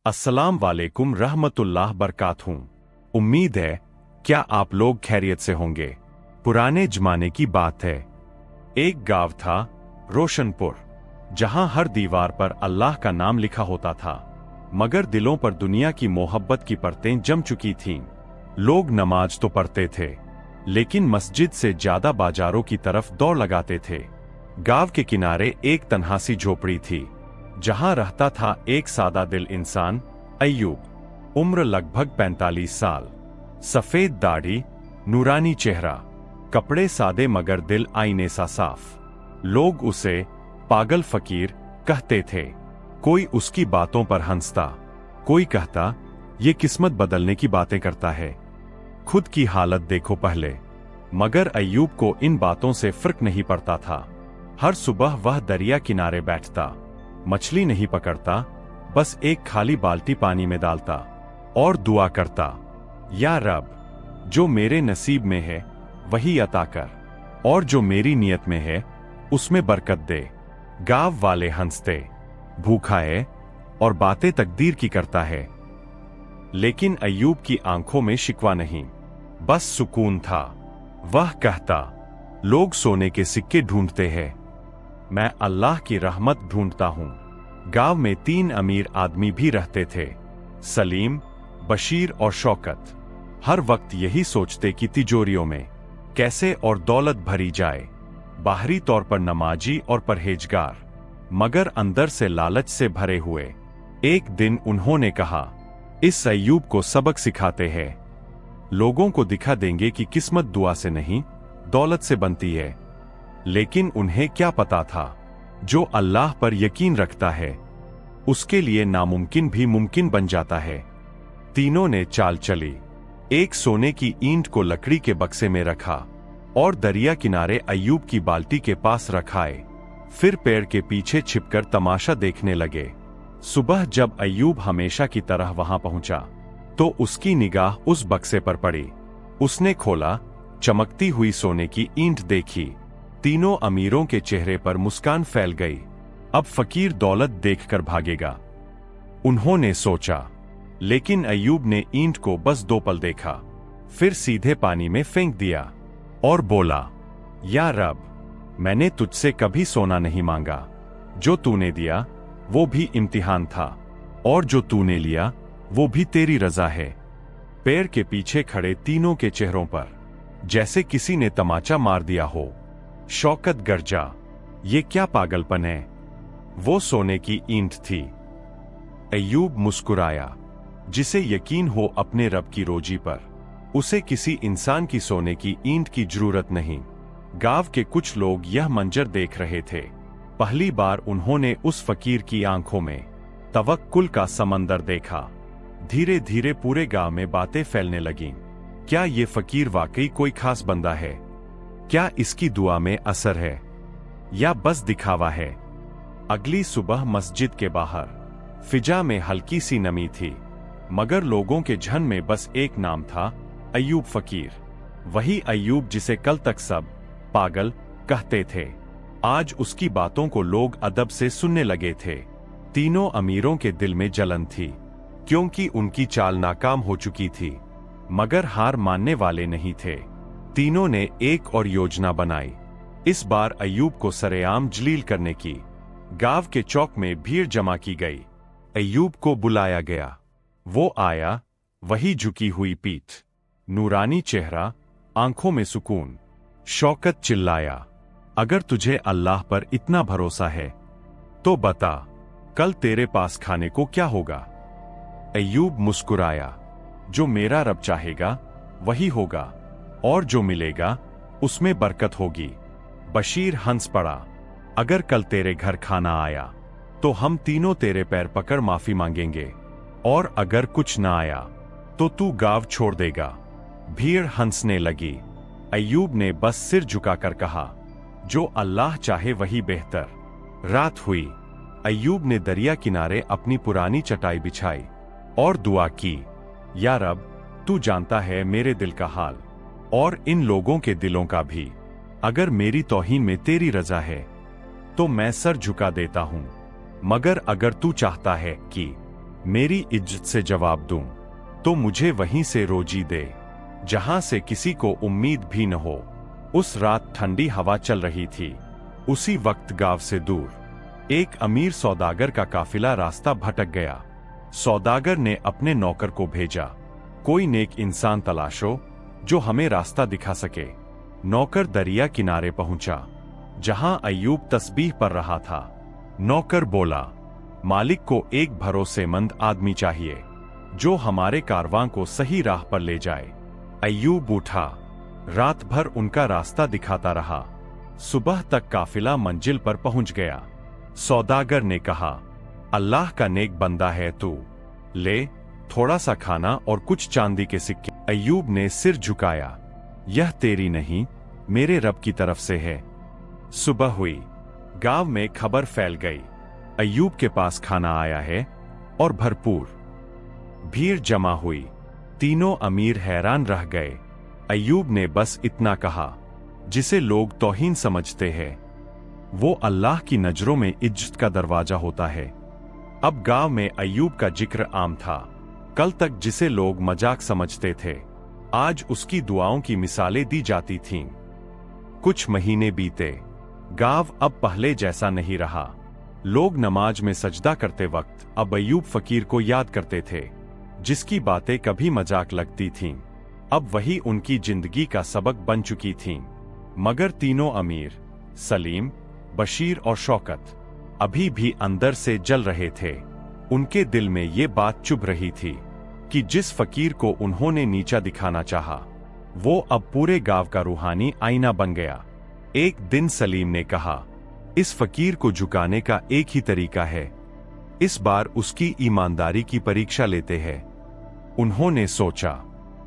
अस्सलाम वालेकुम रहमतुल्लाह बरकातहू। उम्मीद है क्या आप लोग खैरियत से होंगे। पुराने जमाने की बात है। एक गांव था रोशनपुर, जहां हर दीवार पर अल्लाह का नाम लिखा होता था, मगर दिलों पर दुनिया की मोहब्बत की परतें जम चुकी थीं। लोग नमाज तो पढ़ते थे, लेकिन मस्जिद से ज्यादा बाजारों की तरफ दौड़ लगाते थे। गांव के किनारे एक तन्हासी झोपड़ी थी, जहां रहता था एक सादा दिल इंसान, अय्यूब। उम्र लगभग 45 साल, सफेद दाढ़ी, नूरानी चेहरा, कपड़े सादे मगर दिल आईने सा साफ। लोग उसे पागल फकीर कहते थे। कोई उसकी बातों पर हंसता, कोई कहता ये किस्मत बदलने की बातें करता है, खुद की हालत देखो पहले। मगर अय्यूब को इन बातों से फर्क नहीं पड़ता था। हर सुबह वह दरिया किनारे बैठता, मछली नहीं पकड़ता, बस एक खाली बाल्टी पानी में डालता और दुआ करता, या रब, जो मेरे नसीब में है वही अता कर, और जो मेरी नियत में है उसमें बरकत दे। गांव वाले हंसते, भूखा है और बातें तकदीर की करता है। लेकिन अय्यूब की आंखों में शिकवा नहीं, बस सुकून था। वह कहता, लोग सोने के सिक्के ढूंढते हैं, मैं अल्लाह की रहमत ढूंढता हूं। गांव में 3 अमीर आदमी भी रहते थे, सलीम, बशीर और शौकत। हर वक्त यही सोचते कि तिजोरियों में कैसे और दौलत भरी जाए। बाहरी तौर पर नमाजी और परहेजगार, मगर अंदर से लालच से भरे हुए। एक दिन उन्होंने कहा, इस अय्यूब को सबक सिखाते हैं। लोगों को दिखा देंगे कि किस्मत दुआ से नहीं, दौलत से बनती है। लेकिन उन्हें क्या पता था, जो अल्लाह पर यकीन रखता है उसके लिए नामुमकिन भी मुमकिन बन जाता है। तीनों ने चाल चली। एक सोने की ईंट को लकड़ी के बक्से में रखा और दरिया किनारे अय्यूब की बाल्टी के पास रखाए। फिर पेड़ के पीछे छिपकर तमाशा देखने लगे। सुबह जब अय्यूब हमेशा की तरह वहां पहुंचा, तो उसकी निगाह उस बक्से पर पड़ी। उसने खोला, चमकती हुई सोने की ईंट देखी। तीनों अमीरों के चेहरे पर मुस्कान फैल गई। अब फकीर दौलत देखकर भागेगा, उन्होंने सोचा। लेकिन अय्यूब ने ईंट को बस 2 पल देखा, फिर सीधे पानी में फेंक दिया और बोला, या रब, मैंने तुझसे कभी सोना नहीं मांगा। जो तूने दिया वो भी इम्तिहान था, और जो तूने लिया वो भी तेरी रजा है। पेड़ के पीछे खड़े तीनों के चेहरों पर जैसे किसी ने तमाचा मार दिया हो। शौकत गरजा, ये क्या पागलपन है, वो सोने की ईंट थी। अय्यूब मुस्कुराया, जिसे यकीन हो अपने रब की रोजी पर, उसे किसी इंसान की सोने की ईंट की जरूरत नहीं। गांव के कुछ लोग यह मंजर देख रहे थे। पहली बार उन्होंने उस फकीर की आंखों में तवक्कुल का समंदर देखा। धीरे धीरे पूरे गांव में बातें फैलने लगीं। क्या ये फकीर वाकई कोई खास बंदा है? क्या इसकी दुआ में असर है, या बस दिखावा है? अगली सुबह मस्जिद के बाहर फिजा में हल्की सी नमी थी, मगर लोगों के झन में बस एक नाम था, अय्यूब फकीर। वही अय्यूब जिसे कल तक सब पागल कहते थे। आज उसकी बातों को लोग अदब से सुनने लगे थे। तीनों अमीरों के दिल में जलन थी, क्योंकि उनकी चाल नाकाम हो चुकी थी, मगर हार मानने वाले नहीं थे। तीनों ने एक और योजना बनाई, इस बार अय्यूब को सरेआम जलील करने की। गांव के चौक में भीड़ जमा की गई। अय्यूब को बुलाया गया। वो आया, वही झुकी हुई पीठ, नूरानी चेहरा, आंखों में सुकून। शौकत चिल्लाया, अगर तुझे अल्लाह पर इतना भरोसा है तो बता, कल तेरे पास खाने को क्या होगा? अय्यूब मुस्कुराया, जो मेरा रब चाहेगा वही होगा, और जो मिलेगा उसमें बरकत होगी। बशीर हंस पड़ा, अगर कल तेरे घर खाना आया तो हम तीनों तेरे पैर पकड़ माफी मांगेंगे, और अगर कुछ ना आया तो तू गांव छोड़ देगा। भीड़ हंसने लगी। अय्यूब ने बस सिर झुकाकर कहा, जो अल्लाह चाहे वही बेहतर। रात हुई। अय्यूब ने दरिया किनारे अपनी पुरानी चटाई बिछाई और दुआ की, या रब, तू जानता है मेरे दिल का हाल, और इन लोगों के दिलों का भी। अगर मेरी तौहीन में तेरी रजा है तो मैं सर झुका देता हूं, मगर अगर तू चाहता है कि मेरी इज्जत से जवाब दूं तो मुझे वहीं से रोजी दे जहां से किसी को उम्मीद भी न हो। उस रात ठंडी हवा चल रही थी। उसी वक्त गांव से दूर एक अमीर सौदागर का काफिला रास्ता भटक गया। सौदागर ने अपने नौकर को भेजा, कोई नेक इंसान तलाशो जो हमें रास्ता दिखा सके। नौकर दरिया किनारे पहुंचा जहां अय्यूब तस्बीह पढ़ रहा था। नौकर बोला, मालिक को एक भरोसेमंद आदमी चाहिए जो हमारे कारवां को सही राह पर ले जाए। अय्यूब उठा, रात भर उनका रास्ता दिखाता रहा। सुबह तक काफिला मंजिल पर पहुंच गया। सौदागर ने कहा, अल्लाह का नेक बंदा है तू, ले थोड़ा सा खाना और कुछ चांदी के सिक्के। अय्यूब ने सिर झुकाया, यह तेरी नहीं मेरे रब की तरफ से है। सुबह हुई, गांव में खबर फैल गई, अय्यूब के पास खाना आया है और भरपूर। भीड़ जमा हुई। तीनों अमीर हैरान रह गए। अय्यूब ने बस इतना कहा जिसे लोग तौहीन समझते हैं, वो अल्लाह की नजरों में इज्जत का दरवाजा होता है। अब गांव में अय्यूब का जिक्र आम था। कल तक जिसे लोग मजाक समझते थे, आज उसकी दुआओं की मिसालें दी जाती थीं। कुछ महीने बीते। गांव अब पहले जैसा नहीं रहा। लोग नमाज में सजदा करते वक्त अब अय्यूब फकीर को याद करते थे, जिसकी बातें कभी मजाक लगती थीं, अब वही उनकी जिंदगी का सबक बन चुकी थीं। मगर तीनों अमीर, सलीम, बशीर और शौकत अभी भी अंदर से जल रहे थे। उनके दिल में ये बात चुभ रही थी कि जिस फकीर को उन्होंने नीचा दिखाना चाहा, वो अब पूरे गांव का रूहानी आईना बन गया। एक दिन सलीम ने कहा, इस फकीर को झुकाने का एक ही तरीका है, इस बार उसकी ईमानदारी की परीक्षा लेते हैं। उन्होंने सोचा,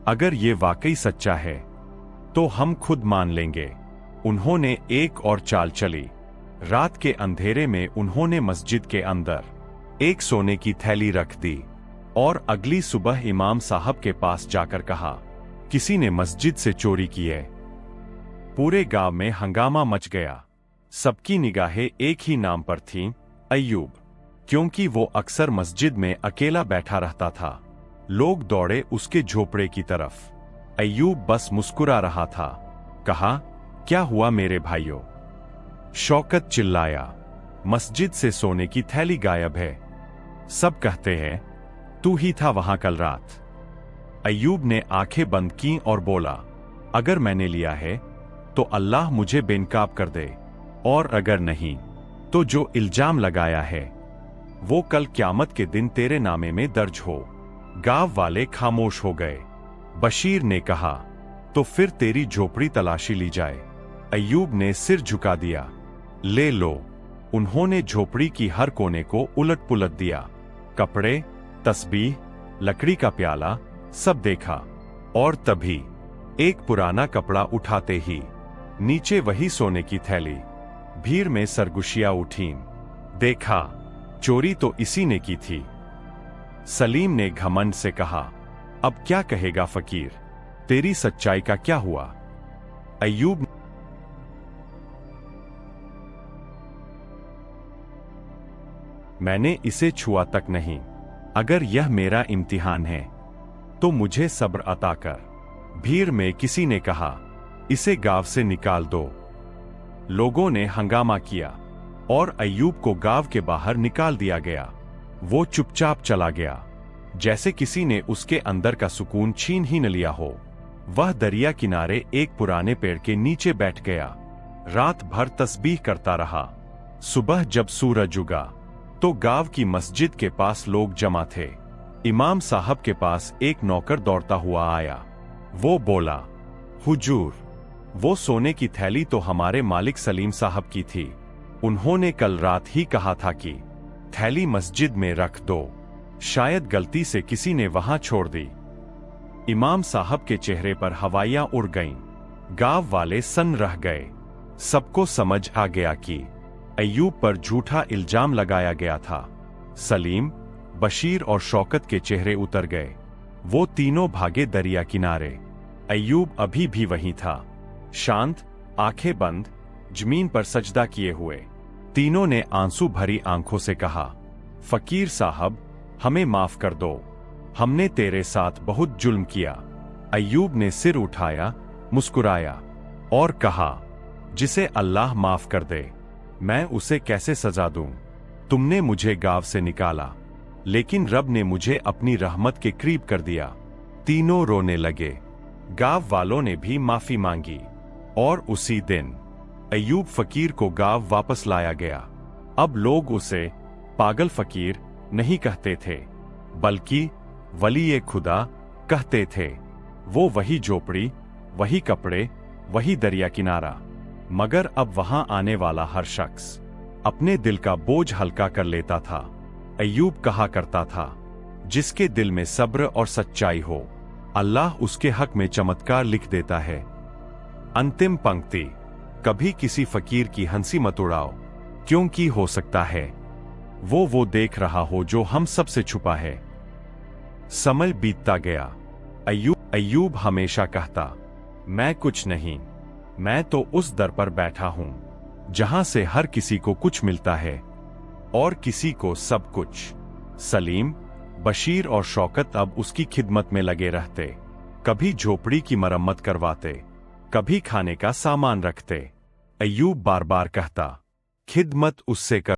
अगर ये वाकई सच्चा है तो हम खुद मान लेंगे। उन्होंने एक और चाल चली। रात के अंधेरे में उन्होंने मस्जिद के अंदर एक सोने की थैली रख दी और अगली सुबह इमाम साहब के पास जाकर कहा, किसी ने मस्जिद से चोरी की है। पूरे गांव में हंगामा मच गया। सबकी निगाहें एक ही नाम पर थीं, अय्यूब, क्योंकि वो अक्सर मस्जिद में अकेला बैठा रहता था। लोग दौड़े उसके झोपड़े की तरफ। अय्यूब बस मुस्कुरा रहा था। कहा, क्या हुआ मेरे भाइयों? शौकत चिल्लाया, मस्जिद से सोने की थैली गायब है। सब कहते हैं तू ही था वहां कल रात। अय्यूब ने आंखें बंद की और बोला, अगर मैंने लिया है तो अल्लाह मुझे बेनकाब कर दे, और अगर नहीं तो जो इल्जाम लगाया है वो कल क़यामत के दिन तेरे नामे में दर्ज हो। गांव वाले खामोश हो गए। बशीर ने कहा, तो फिर तेरी झोपड़ी तलाशी ली जाए। अय्यूब ने सिर झुका दिया। ले लो। उन्होंने झोपड़ी की हर कोने को उलट पुलट दिया। कपड़े, तस्बीह, लकड़ी का प्याला, सब देखा। और तभी एक पुराना कपड़ा उठाते ही नीचे वही सोने की थैली। भीड़ में सरगुशियां उठीं। देखा, चोरी तो इसी ने की थी। सलीम ने घमंड से कहा, अब क्या कहेगा फकीर, तेरी सच्चाई का क्या हुआ? अय्यूब, मैंने इसे छुआ तक नहीं। अगर यह मेरा इम्तिहान है तो मुझे सब्र अता कर। भीड़ में किसी ने कहा, इसे गांव से निकाल दो। लोगों ने हंगामा किया और अय्यूब को गांव के बाहर निकाल दिया गया। वो चुपचाप चला गया, जैसे किसी ने उसके अंदर का सुकून छीन ही न लिया हो। वह दरिया किनारे एक पुराने पेड़ के नीचे बैठ गया। रात भर तस्बीह करता रहा। सुबह जब सूरज उगा तो गांव की मस्जिद के पास लोग जमा थे। इमाम साहब के पास एक नौकर दौड़ता हुआ आया। वो बोला, हुजूर, वो सोने की थैली तो हमारे मालिक सलीम साहब की थी। उन्होंने कल रात ही कहा था कि थैली मस्जिद में रख दो। शायद गलती से किसी ने वहां छोड़ दी। इमाम साहब के चेहरे पर हवाइयां उड़ गईं। गांव वाले सन्न रह गए। सबको समझ आ गया कि अय्यूब पर झूठा इल्जाम लगाया गया था। सलीम, बशीर और शौकत के चेहरे उतर गए। वो तीनों भागे दरिया किनारे। अय्यूब अभी भी वहीं था, शांत, आंखें बंद, जमीन पर सजदा किए हुए। तीनों ने आंसू भरी आंखों से कहा, फकीर साहब, हमें माफ कर दो, हमने तेरे साथ बहुत जुल्म किया। अय्यूब ने सिर उठाया, मुस्कुराया और कहा, जिसे अल्लाह माफ कर दे, मैं उसे कैसे सजा दूं? तुमने मुझे गांव से निकाला, लेकिन रब ने मुझे अपनी रहमत के करीब कर दिया। तीनों रोने लगे। गांव वालों ने भी माफी मांगी और उसी दिन अय्यूब फकीर को गांव वापस लाया गया। अब लोग उसे पागल फकीर नहीं कहते थे, बल्कि वली खुदा कहते थे। वो वही झोपड़ी, वही कपड़े, वही दरिया किनारा, मगर अब वहां आने वाला हर शख्स अपने दिल का बोझ हल्का कर लेता था। अय्यूब कहा करता था, जिसके दिल में सब्र और सच्चाई हो, अल्लाह उसके हक में चमत्कार लिख देता है। अंतिम पंक्ति, कभी किसी फकीर की हंसी मत उड़ाओ, क्योंकि हो सकता है वो देख रहा हो जो हम सबसे छुपा है। समय बीतता गया। अय्यूब हमेशा कहता, मैं कुछ नहीं, मैं तो उस दर पर बैठा हूं जहां से हर किसी को कुछ मिलता है और किसी को सब कुछ। सलीम, बशीर और शौकत अब उसकी खिदमत में लगे रहते। कभी झोपड़ी की मरम्मत करवाते, कभी खाने का सामान रखते। अय्यूब बार बार कहता, खिदमत उससे कर